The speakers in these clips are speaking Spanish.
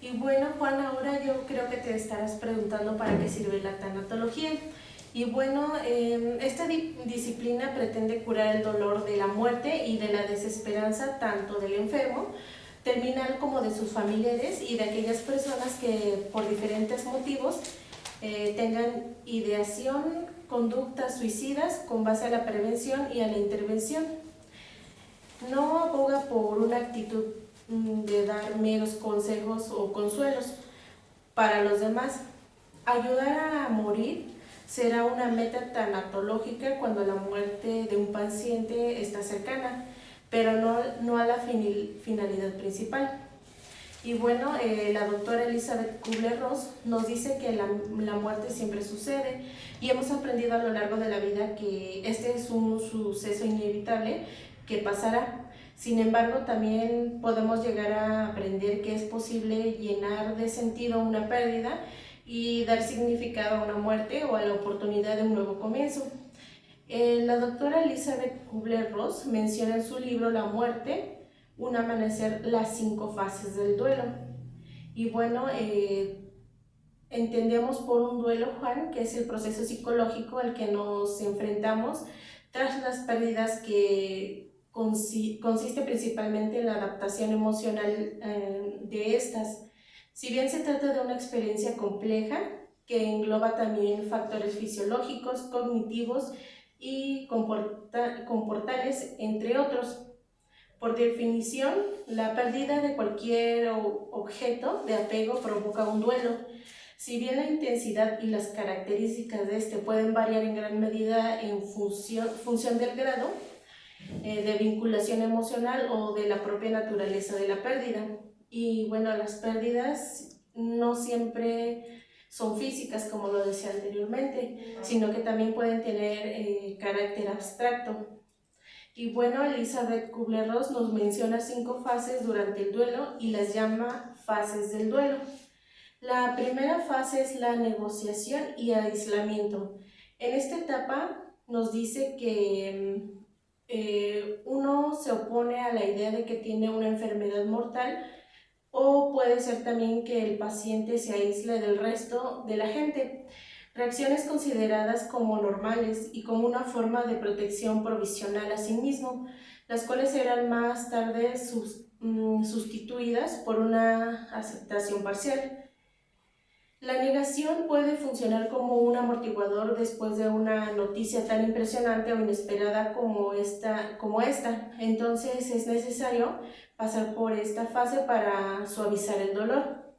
Y bueno, Juan, ahora yo creo que te estarás preguntando para qué sirve la tanatología. Y bueno, esta disciplina pretende curar el dolor de la muerte y de la desesperanza tanto del enfermo terminal como de sus familiares y de aquellas personas que por diferentes motivos tengan ideación, conductas suicidas con base a la prevención y a la intervención. No aboga por una actitud de dar meros consejos o consuelos para los demás. Ayudar a morir será una meta tanatológica cuando la muerte de un paciente está cercana, pero no a la finalidad principal. Y bueno, la doctora Elizabeth Kubler-Ross nos dice que la muerte siempre sucede y hemos aprendido a lo largo de la vida que este es un suceso inevitable que pasará. Sin embargo, también podemos llegar a aprender que es posible llenar de sentido una pérdida y dar significado a una muerte o a la oportunidad de un nuevo comienzo. La doctora Elizabeth Kubler-Ross menciona en su libro La muerte, un amanecer, las 5 fases del duelo. Y bueno, entendemos por un duelo, Juan, que es el proceso psicológico al que nos enfrentamos tras las pérdidas, que consiste principalmente en la adaptación emocional de estas. Si bien se trata de una experiencia compleja que engloba también factores fisiológicos, cognitivos y comportales, entre otros. Por definición, la pérdida de cualquier objeto de apego provoca un duelo. Si bien la intensidad y las características de este pueden variar en gran medida en función del grado de vinculación emocional o de la propia naturaleza de la pérdida. Y bueno, las pérdidas no siempre son físicas, como lo decía anteriormente, sino que también pueden tener carácter abstracto. Y bueno, Elizabeth Kubler-Ross nos menciona 5 fases durante el duelo y las llama fases del duelo. La primera fase es la negociación y aislamiento. En esta etapa nos dice que uno se opone a la idea de que tiene una enfermedad mortal, o puede ser también que el paciente se aísle del resto de la gente. Reacciones consideradas como normales y como una forma de protección provisional a sí mismo, las cuales serán más tarde sustituidas por una aceptación parcial. La negación puede funcionar como un amortiguador después de una noticia tan impresionante o inesperada como esta. Entonces es necesario pasar por esta fase para suavizar el dolor.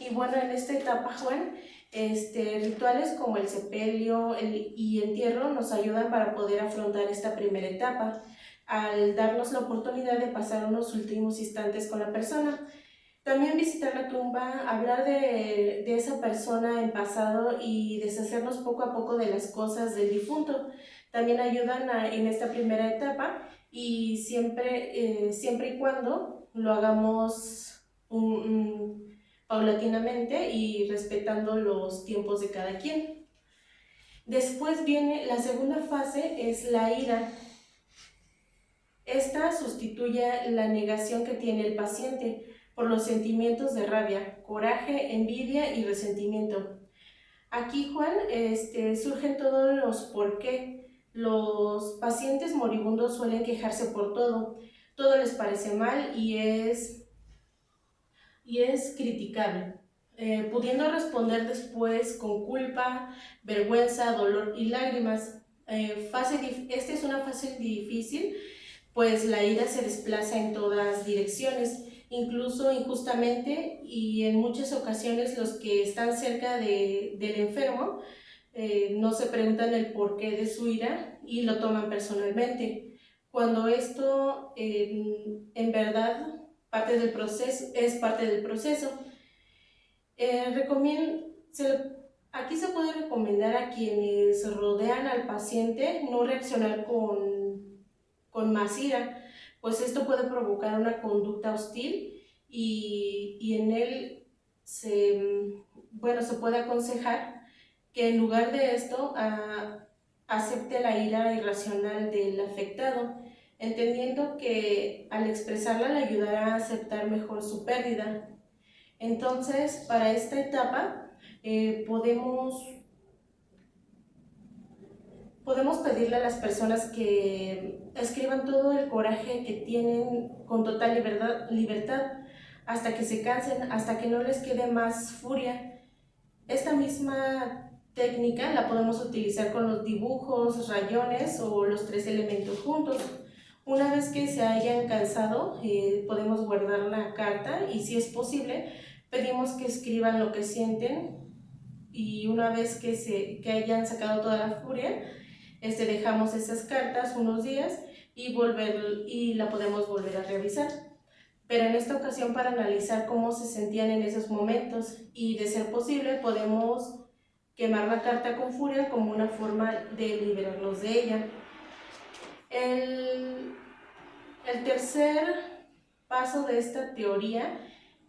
Y bueno, en esta etapa, Juan, rituales como el sepelio y entierro nos ayudan para poder afrontar esta primera etapa, al darnos la oportunidad de pasar unos últimos instantes con la persona. También visitar la tumba, hablar de esa persona en pasado y deshacernos poco a poco de las cosas del difunto también ayudan en esta primera etapa, y siempre y cuando lo hagamos paulatinamente y respetando los tiempos de cada quien. Después viene la segunda fase, es la ira. Esta sustituye la negación que tiene el paciente por los sentimientos de rabia, coraje, envidia y resentimiento. Aquí, Juan, surgen todos los por qué. Los pacientes moribundos suelen quejarse por todo les parece mal y es criticable, pudiendo responder después con culpa, vergüenza, dolor y lágrimas. Esta es una fase difícil, pues la ira se desplaza en todas direcciones, incluso injustamente, y en muchas ocasiones los que están cerca del enfermo no se preguntan el porqué de su ira y lo toman personalmente, cuando esto en verdad es parte del proceso. Aquí se puede recomendar a quienes rodean al paciente no reaccionar con más ira, pues esto puede provocar una conducta hostil, y en él se puede aconsejar que en lugar de esto acepte la ira irracional del afectado, entendiendo que al expresarla le ayudará a aceptar mejor su pérdida. Entonces, para esta etapa podemos pedirle a las personas que escriban todo el coraje que tienen con total libertad hasta que se cansen, hasta que no les quede más furia. Esta misma técnica la podemos utilizar con los dibujos, rayones o los 3 elementos juntos. Una vez que se hayan cansado, podemos guardar la carta y, si es posible, pedimos que escriban lo que sienten, y una vez que hayan sacado toda la furia, dejamos esas cartas unos días y la podemos volver a revisar. Pero en esta ocasión, para analizar cómo se sentían en esos momentos, y de ser posible podemos quemar la carta con furia como una forma de liberarnos de ella. El tercer paso de esta teoría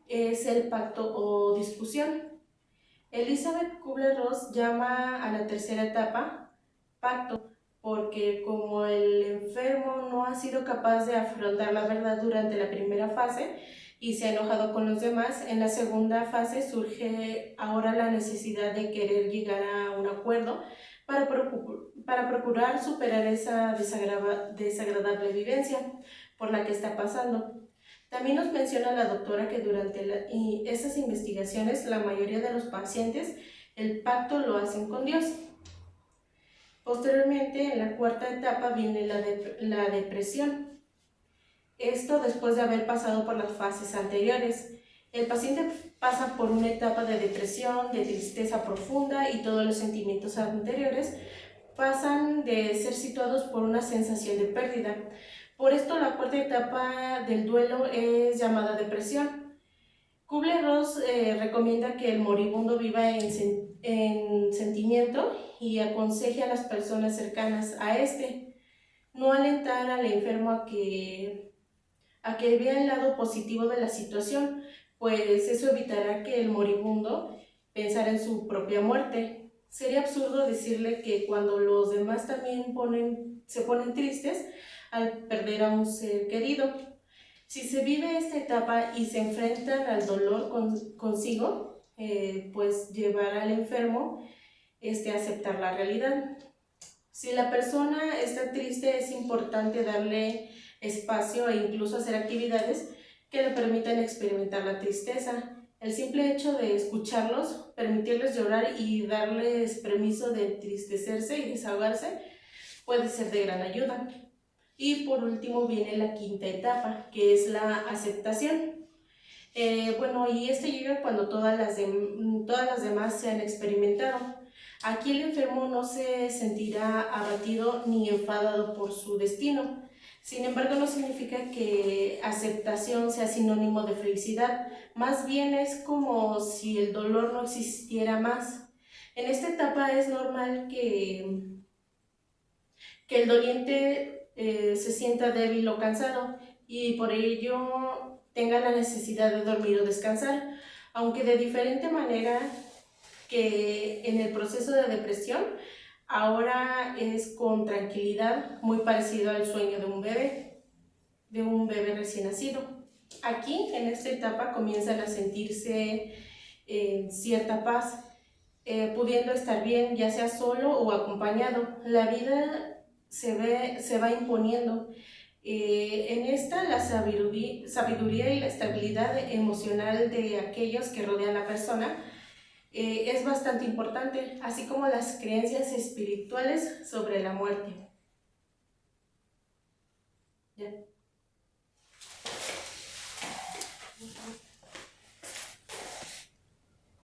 es el pacto o discusión. Elizabeth Kubler-Ross llama a la tercera etapa pacto, porque como el enfermo no ha sido capaz de afrontar la verdad durante la primera fase y se ha enojado con los demás, en la segunda fase surge ahora la necesidad de querer llegar a un acuerdo para procurar superar esa desagradable vivencia por la que está pasando. También nos menciona la doctora que durante esas investigaciones la mayoría de los pacientes el pacto lo hacen con Dios. Posteriormente, en la cuarta etapa viene la depresión. Esto después de haber pasado por las fases anteriores. El paciente pasa por una etapa de depresión, de tristeza profunda, y todos los sentimientos anteriores pasan de ser situados por una sensación de pérdida. Por esto, la cuarta etapa del duelo es llamada depresión. Kubler-Ross recomienda que el moribundo viva en sentimiento y aconseje a las personas cercanas a no alentar al enfermo a que vea el lado positivo de la situación, pues eso evitará que el moribundo pensara en su propia muerte. Sería absurdo decirle que cuando los demás también se ponen tristes al perder a un ser querido. Si se vive esta etapa y se enfrentan al dolor consigo, pues llevar al enfermo a aceptar la realidad. Si la persona está triste, es importante darle espacio e incluso hacer actividades que le permitan experimentar la tristeza. El simple hecho de escucharlos, permitirles llorar y darles permiso de entristecerse y desahogarse puede ser de gran ayuda. Y por último viene la quinta etapa, que es la aceptación. Y llega cuando todas las demás se han experimentado. Aquí el enfermo no se sentirá abatido ni enfadado por su destino. Sin embargo, no significa que aceptación sea sinónimo de felicidad. Más bien es como si el dolor no existiera más. En esta etapa es normal que el doliente se sienta débil o cansado, y por ello tenga la necesidad de dormir o descansar, aunque de diferente manera que en el proceso de depresión. Ahora es con tranquilidad, muy parecido al sueño de un bebé recién nacido. Aquí, en esta etapa, comienzan a sentirse cierta paz, pudiendo estar bien, ya sea solo o acompañado. La vida se va imponiendo. En esta, la sabiduría y la estabilidad emocional de aquellos que rodean a la persona es bastante importante, así como las creencias espirituales sobre la muerte. ¿Ya?